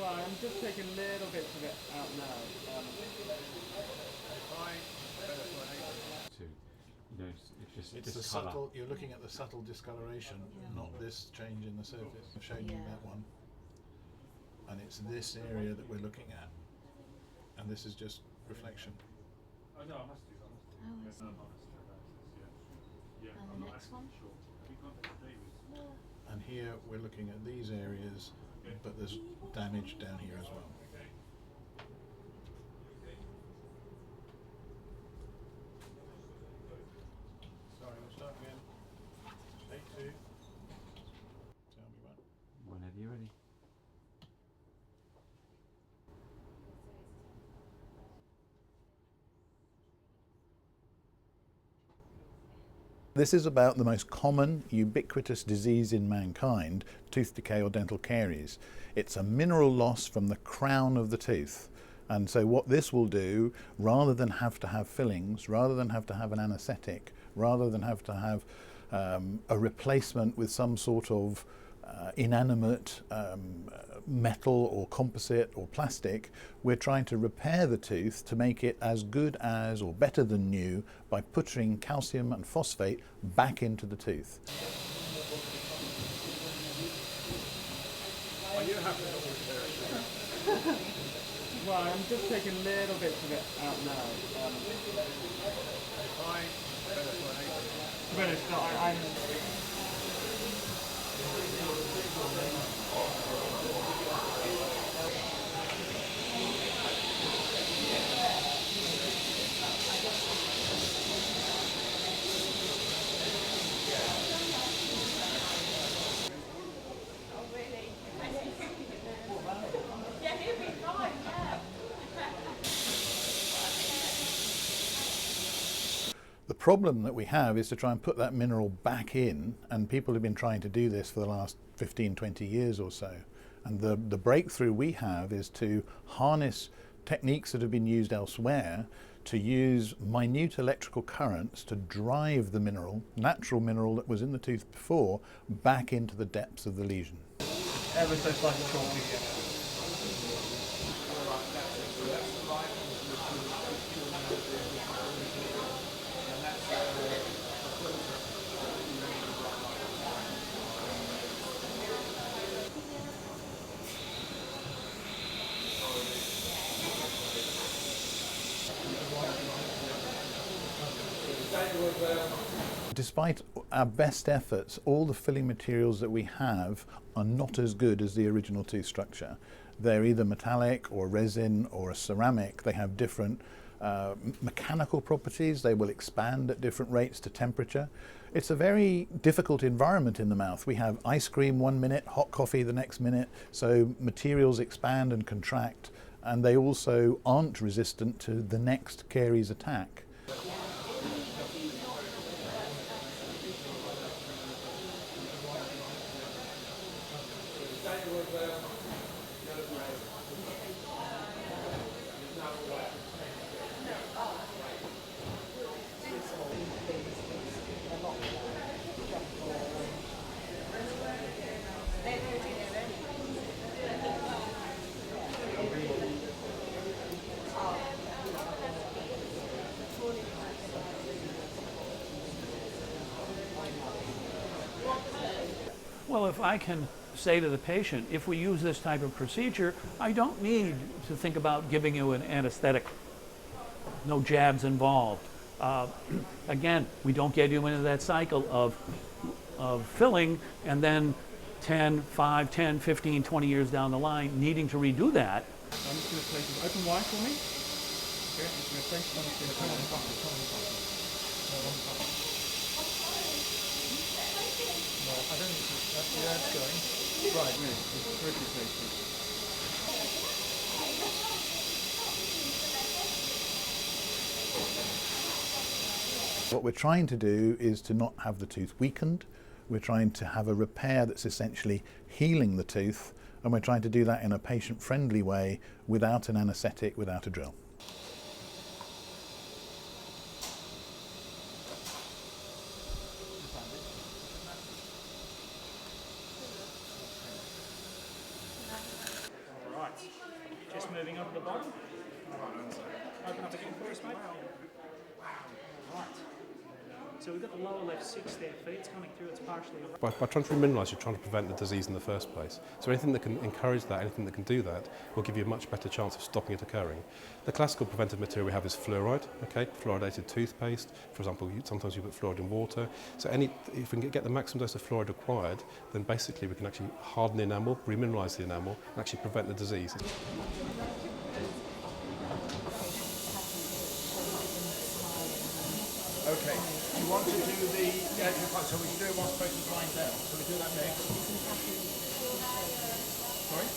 Right, I'm just taking little bits of it out now. It's the subtle, you're looking at the subtle discoloration, not this change in the surface. I've shown you that one. And it's this area that we're looking at. And this is just reflection. Oh no, I must do that. Oh, I see. Yeah, And I'm the not next actually one? sure. Have you contacted David? And here we're looking at these areas, but there's damage down here as well. Sorry, we'll start again. Take two. Tell me when. Whenever you're ready. This is about the most common ubiquitous disease in mankind, tooth decay or dental caries. It's a mineral loss from the crown of the tooth. And so what this will do, rather than have to have fillings, rather than have to have an anaesthetic, rather than have to have a replacement with some sort of inanimate metal or composite or plastic, we're trying to repair the tooth to make it as good as or better than new by putting calcium and phosphate back into the tooth. Are you happy with all the Right, I'm just taking little bits of it out now. To be honest, I'm The problem that we have is to try and put that mineral back in, and people have been trying to do this for the last 15, 20 years or so. And the breakthrough we have is to harness techniques that have been used elsewhere to use minute electrical currents to drive the mineral, natural mineral that was in the tooth before, back into the depths of the lesion. ever so slightly chalky. Despite our best efforts, all the filling materials that we have are not as good as the original tooth structure. They're either metallic or resin or a ceramic. They have different mechanical properties. They will expand at different rates to temperature. It's a very difficult environment in the mouth. We have ice cream 1 minute, hot coffee the next minute, so materials expand and contract, and they also aren't resistant to the next caries attack. Well, if I can say to the patient, if we use this type of procedure, I don't need to think about giving you an anesthetic. No jabs involved. Again, we don't get you into that cycle of filling and then 10, 5, 10, 15, 20 years down the line needing to redo that. I'm just going to place it open wide for me. Okay, I'm just going to place it on the button. I don't think that's where it's going. Right, it's pretty tasty. What we're trying to do is to not have the tooth weakened. We're trying to have a repair that's essentially healing the tooth, and we're trying to do that in a patient-friendly way without an anaesthetic, without a drill. Right. moving over the bottom. Open up again for us, mate. Right. So we've got the lower left 6 there, feet coming through, it's partially... By trying to remineralise, you're trying to prevent the disease in the first place. So anything that can encourage that, anything that can do that, will give you a much better chance of stopping it occurring. The classical preventive material we have is fluoride, okay, fluoridated toothpaste. For example, sometimes you put fluoride in water. So if we can get the maximum dose of fluoride required, then basically we can actually harden the enamel, remineralise the enamel, and actually prevent the disease. Okay, you want to do the electrical part, so we can do it whilst patient's lying down. So we do that next.